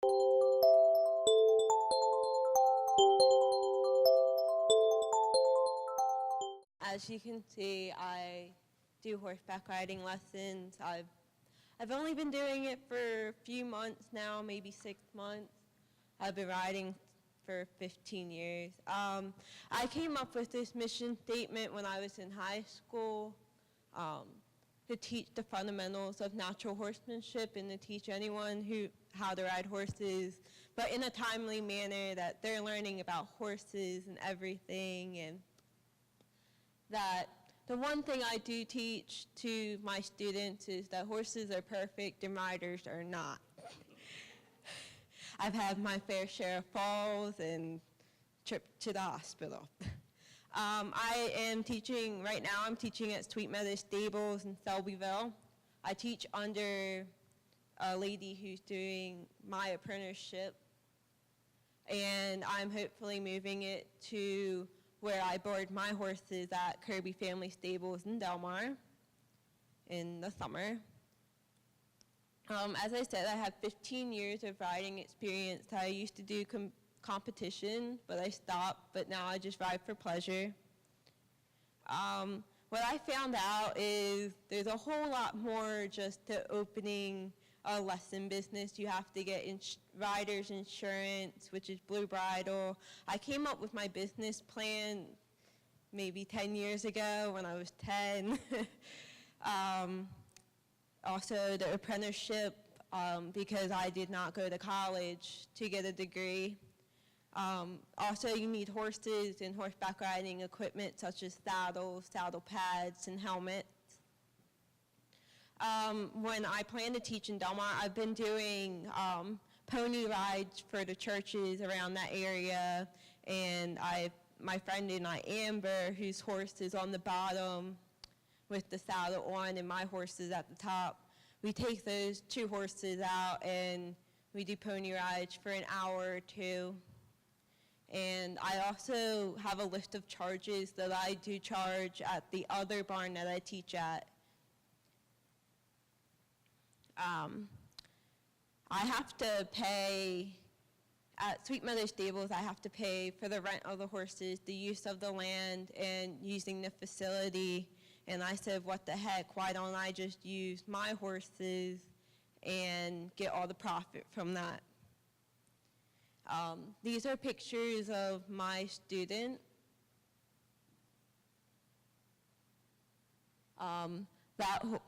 As you can see, I do horseback riding lessons. I've only been doing it for a few months now, maybe 6 months. I've been riding for 15 years. I came up with this mission statement when I was in high school to teach the fundamentals of natural horsemanship and to teach anyone how to ride horses, but in a timely manner that they're learning about horses and everything, and that the one thing I do teach to my students is that horses are perfect and riders are not. I've had my fair share of falls and trips to the hospital. I am teaching, right now I'm teaching at Sweet Meadow Stables in Selbyville. I teach under a lady who's doing my apprenticeship, and I'm hopefully moving it to where I board my horses at Kirby Family Stables in Delaware in the summer. As I said, I have 15 years of riding experience. I used to do competition, but I stopped, but now I just ride for pleasure. What I found out is there's a whole lot more just to opening a lesson business. You have to get rider's insurance, which is Blue Bridle. I came up with my business plan maybe 10 years ago when I was 10. Also the apprenticeship, because I did not go to college to get a degree. Also you need horses and horseback riding equipment such as saddles, saddle pads, and helmets. When I plan to teach in Delaware, I've been doing pony rides for the churches around that area, and my friend and I, Amber, whose horse is on the bottom with the saddle on and my horse is at the top, we take those two horses out and we do pony rides for an hour or two. And I also have a list of charges that I do charge at the other barn that I teach at. I have to pay, at Sweet Meadow Stables, I have to pay for the rent of the horses, the use of the land, and using the facility. And I said, what the heck, why don't I just use my horses and get all the profit from that? These are pictures of my student.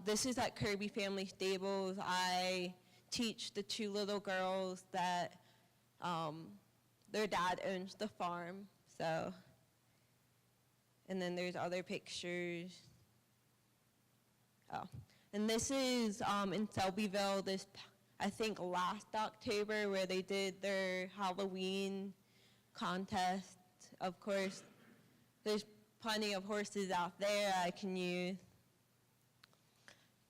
This is at Kirby Family Stables. I teach the two little girls that their dad owns the farm. So, and then there's other pictures. Oh, and this is in Selbyville this, I think last October, where they did their Halloween contest. Of course, there's plenty of horses out there I can use.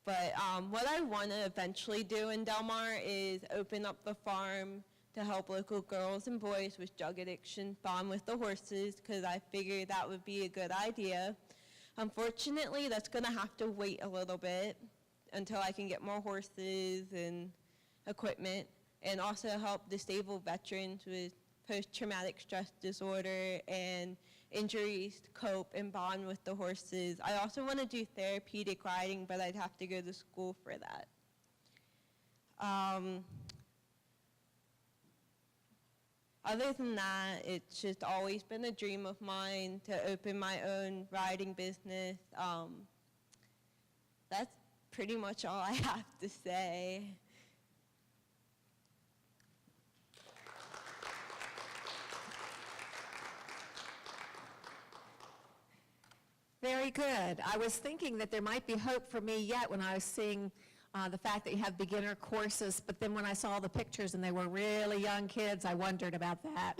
But what I want to eventually do in Delaware is open up the farm to help local girls and boys with drug addiction bond with the horses, because I figured that would be a good idea. Unfortunately, that's going to have to wait a little bit until I can get more horses and equipment, and also help disabled veterans with post-traumatic stress disorder and injuries to cope and bond with the horses. I also want to do therapeutic riding, but I'd have to go to school for that. Other than that, it's just always been a dream of mine to open my own riding business. That's pretty much all I have to say. Very good. I was thinking that there might be hope for me yet when I was seeing the fact that you have beginner courses, but then when I saw the pictures and they were really young kids, I wondered about that.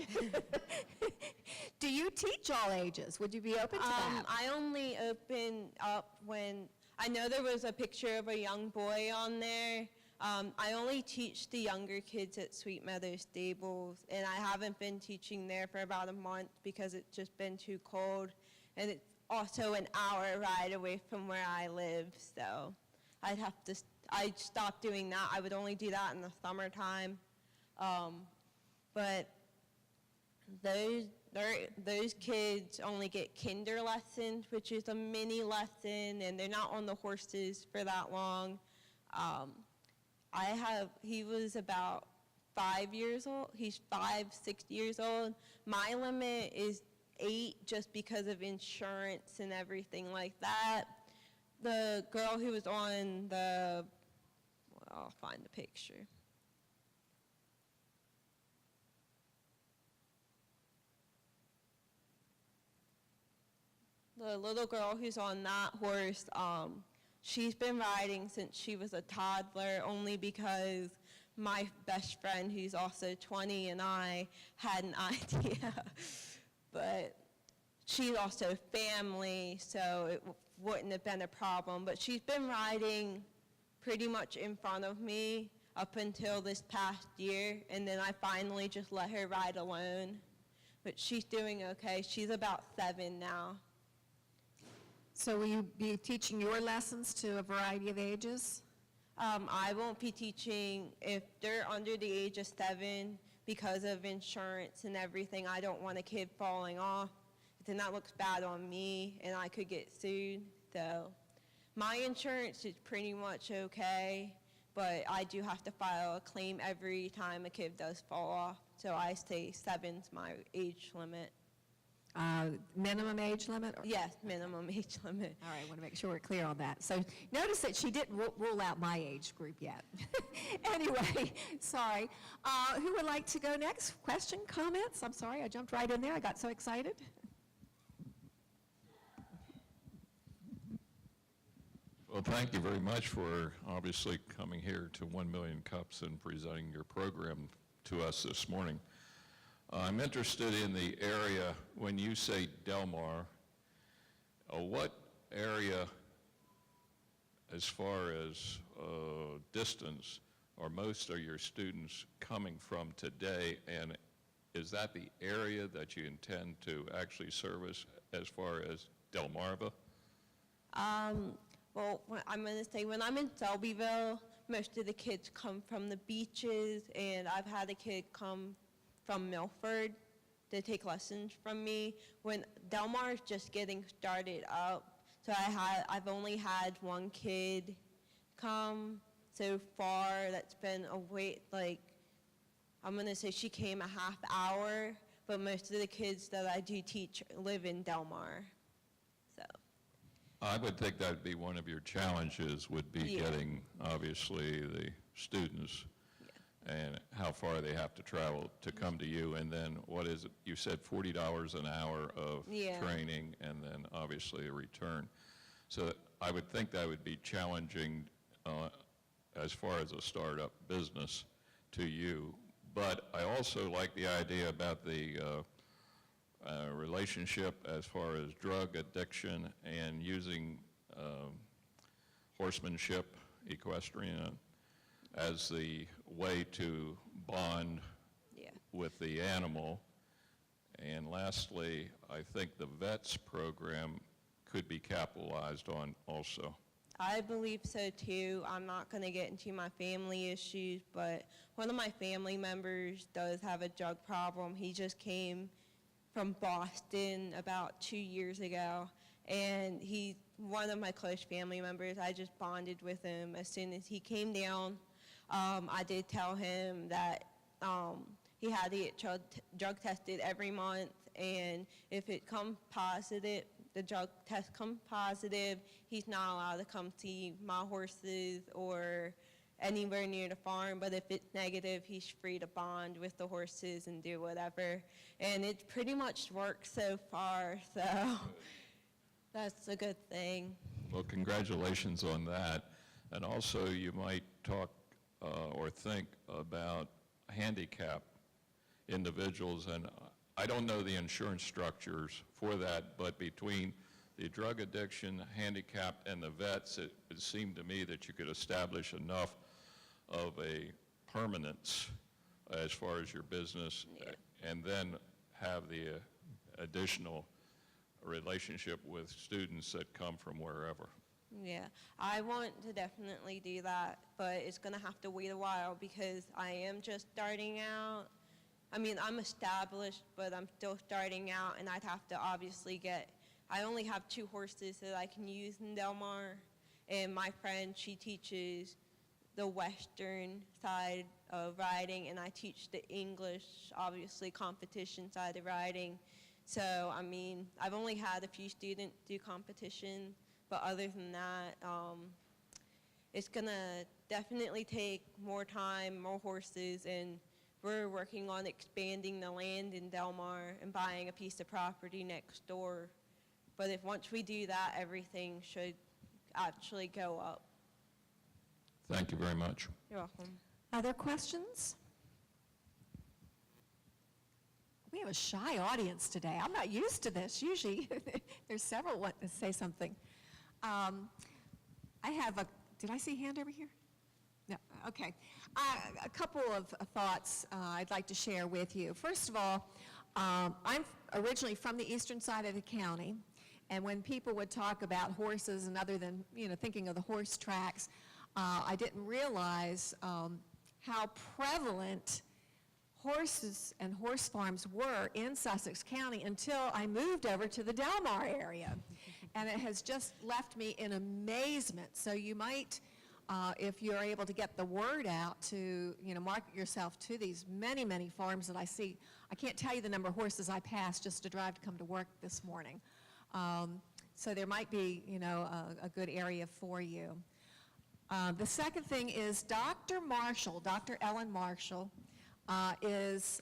Do you teach all ages? Would you be open to that? I only open up when, I know there was a picture of a young boy on there. I only teach the younger kids at Sweet Meadow Stables, and I haven't been teaching there for about a month because it's just been too cold, and it's also an hour ride away from where I live, so I'd stopped doing that. I would only do that in the summertime. But those kids only get kinder lessons, which is a mini lesson, and they're not on the horses for that long. He was about 5 years old. He's 6 years old. My limit is 8 just because of insurance and everything like that. The girl who was on I'll find the picture. The little girl who's on that horse, she's been riding since she was a toddler, only because my best friend, who's also 20, and I had an idea. But she's also family, so it wouldn't have been a problem. But she's been riding pretty much in front of me up until this past year, and then I finally just let her ride alone. But she's doing okay. She's about 7 now. So will you be teaching your lessons to a variety of ages? I won't be teaching if they're under the age of 7 because of insurance and everything. I don't want a kid falling off. Then that looks bad on me, and I could get sued. So my insurance is pretty much okay, but I do have to file a claim every time a kid does fall off. So I say 7's my age limit. Minimum age limit? Yes, minimum age limit. All right, I want to make sure we're clear on that. So notice that she didn't rule out my age group yet. Anyway, sorry. Who would like to go next? Question, comments? I'm sorry, I jumped right in there. I got so excited. Well, thank you very much for obviously coming here to 1 Million Cups and presenting your program to us this morning. I'm interested in the area, when you say Delmar, what area as far as distance are most of your students coming from today, and is that the area that you intend to actually service as far as Delmarva? Well, I'm going to say when I'm in Selbyville, most of the kids come from the beaches, and I've had a kid come from Milford to take lessons from me. When Delmar is just getting started up, so I've only had one kid come so far that's been away, like, I'm going to say she came a half hour, but most of the kids that I do teach live in Delmar. So I would think that would be one of your challenges, would be getting, obviously, the students and how far they have to travel to come to you. And then what is it? You said $40 an hour of training and then obviously a return. So I would think that would be challenging as far as a startup business to you. But I also like the idea about the relationship as far as drug addiction and using horsemanship, equestrian, as the way to bond with the animal. And lastly, I think the VETS program could be capitalized on also. I believe so too. I'm not going to get into my family issues, but one of my family members does have a drug problem. He just came from Boston about 2 years ago, and he's one of my close family members. I just bonded with him as soon as he came down. I did tell him that he had to get drug tested every month, and if it comes positive, the drug test comes positive, he's not allowed to come see my horses or anywhere near the farm. But if it's negative, he's free to bond with the horses and do whatever. And it pretty much works so far, so that's a good thing. Well, congratulations on that. And also you might talk or think about handicapped individuals. And I don't know the insurance structures for that, but between the drug addiction, handicapped, and the vets, it seemed to me that you could establish enough of a permanence as far as your business, and then have the additional relationship with students that come from wherever. Yeah, I want to definitely do that, but it's going to have to wait a while because I am just starting out. I mean, I'm established, but I'm still starting out, and I'd have to obviously I only have 2 horses that I can use in Delmar, and my friend, she teaches the western side of riding, and I teach the English, obviously, competition side of riding. So, I mean, I've only had a few students do competition, but other than that, it's going to definitely take more time, more horses, and we're working on expanding the land in Delmar and buying a piece of property next door. But if once we do that, everything should actually go up. Thank you very much. You're welcome. Other questions? We have a shy audience today. I'm not used to this. Usually there's several want to say something. I have did I see a hand over here? No, okay. A couple of thoughts I'd like to share with you. First of all, I'm originally from the eastern side of the county, and when people would talk about horses and other than, thinking of the horse tracks, I didn't realize how prevalent horses and horse farms were in Sussex County until I moved over to the Delmar area. And it has just left me in amazement. So you might, if you're able to get the word out to, market yourself to these many, many farms that I see. I can't tell you the number of horses I passed just to drive to come to work this morning. So there might be, a good area for you. The second thing is Dr. Ellen Marshall, is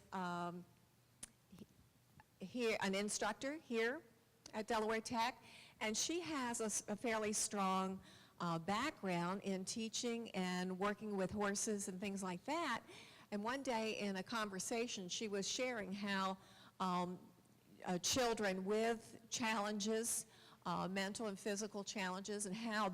here, an instructor here at Delaware Tech, and she has a fairly strong background in teaching and working with horses and things like that. And one day in a conversation, she was sharing how children with challenges, mental and physical challenges, and how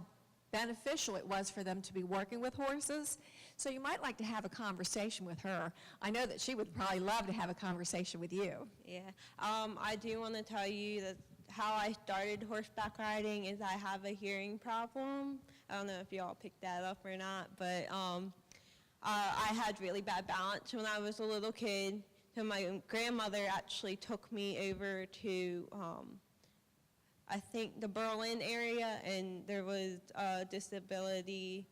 beneficial it was for them to be working with horses. So you might like to have a conversation with her. I know that she would probably love to have a conversation with you. Yeah, I do want to tell you that how I started horseback riding is I have a hearing problem. I don't know if you all picked that up or not, but I had really bad balance when I was a little kid. So my grandmother actually took me over to I think the Berlin area, and there was a disability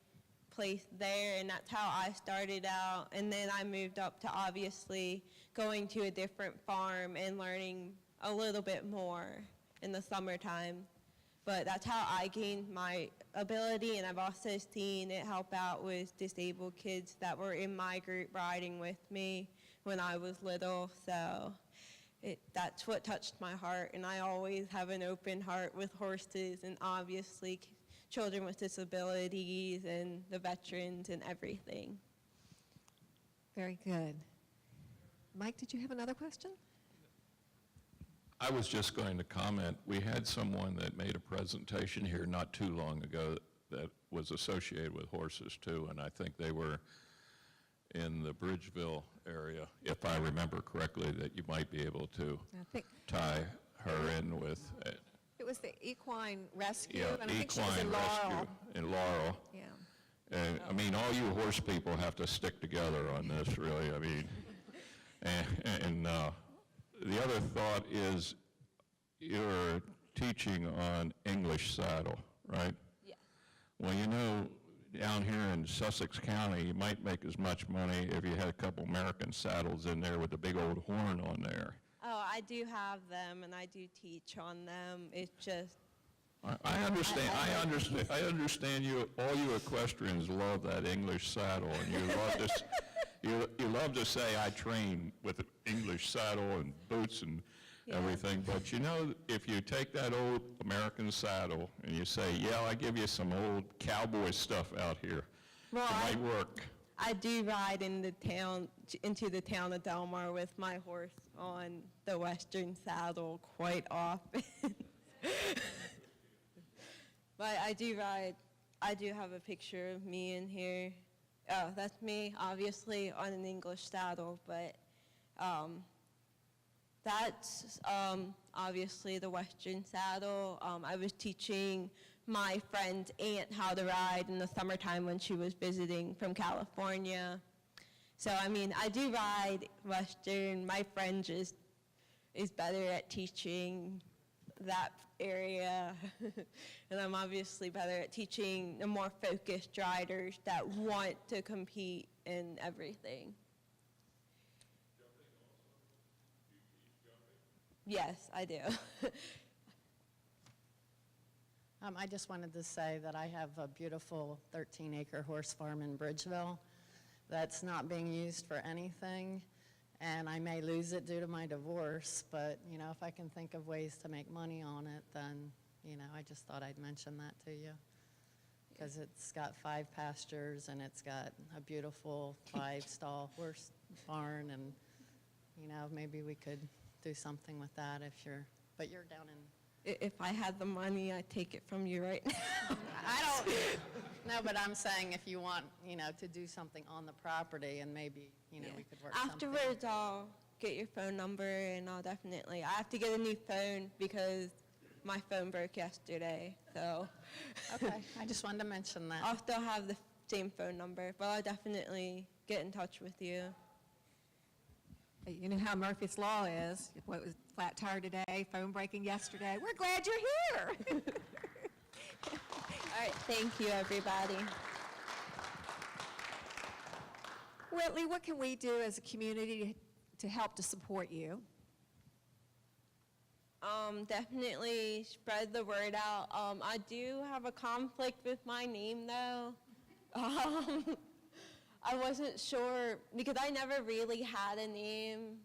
place there, and that's how I started out. And then I moved up to obviously going to a different farm and learning a little bit more in the summertime. But that's how I gained my ability, and I've also seen it help out with disabled kids that were in my group riding with me when I was little. So that's what touched my heart, and I always have an open heart with horses and obviously children with disabilities and the veterans and everything. Very good. Mike, did you have another question? I was just going to comment, we had someone that made a presentation here not too long ago that was associated with horses too, and I think they were in the Bridgeville area, if I remember correctly, that you might be able to tie her in with. It was the equine rescue, Yeah, and I think she was equine in rescue Laurel. in Laurel. Yeah. I mean, all you horse people have to stick together on this, really. I mean, and the other thought is you're teaching on English saddle, right? Yes. Well, down here in Sussex County, you might make as much money if you had a couple American saddles in there with a big old horn on there. Oh, I do have them, and I do teach on them. It's just... I understand. I understand you. All you equestrians love that English saddle, and you love to. You love to say I train with an English saddle and boots and everything. But if you take that old American saddle and you say, "Yeah, I give you some old cowboy stuff out here," Well, it might work. I do ride into the town of Delmar with my horse on the western saddle quite often. But I do ride. I do have a picture of me in here. Oh, that's me, obviously, on an English saddle, but that's obviously the western saddle. I was teaching my friend's aunt how to ride in the summertime when she was visiting from California. So, I mean, I do ride Western. My friend just is better at teaching that area. And I'm obviously better at teaching the more focused riders that want to compete in everything. Yes, I do. I just wanted to say that I have a beautiful 13-acre horse farm in Bridgeville that's not being used for anything, and I may lose it due to my divorce, but, you know, if I can think of ways to make money on it, then, you know, I just thought I'd mention that to you, because it's got 5 pastures, and it's got a beautiful 5-stall horse barn, and, you know, maybe we could do something with that if but you're down in... If I had the money, I'd take it from you right now. I don't, no, but I'm saying if you want, you know, to do something on the property and maybe, you know, we could work something. Afterwards, I'll get your phone number and I'll definitely, I have to get a new phone because my phone broke yesterday, so. Okay, I just wanted to mention that. I'll still have the same phone number, but I'll definitely get in touch with you. You know how Murphy's Law is. What was flat tire today, phone breaking yesterday. We're glad you're here. All right, thank you, everybody. Whitley, what can we do as a community to help to support you? Definitely spread the word out. I do have a conflict with my name, though. I wasn't sure, because I never really had a name,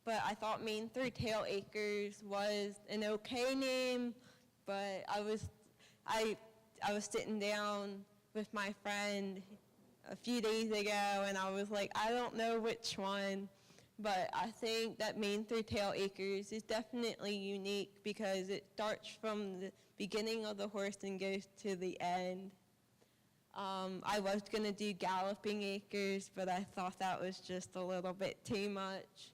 but I thought Main Through Tail Acres was an okay name, but I was sitting down with my friend a few days ago, and I was like, I don't know which one, but I think that Main Through Tail Acres is definitely unique because it starts from the beginning of the horse and goes to the end. I was going to do Galloping Acres, but I thought that was just a little bit too much.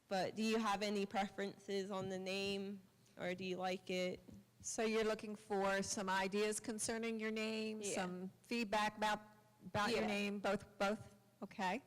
But do you have any preferences on the name, or do you like it? So you're looking for some ideas concerning your name, Yeah. some feedback about your Yeah. name, both, okay.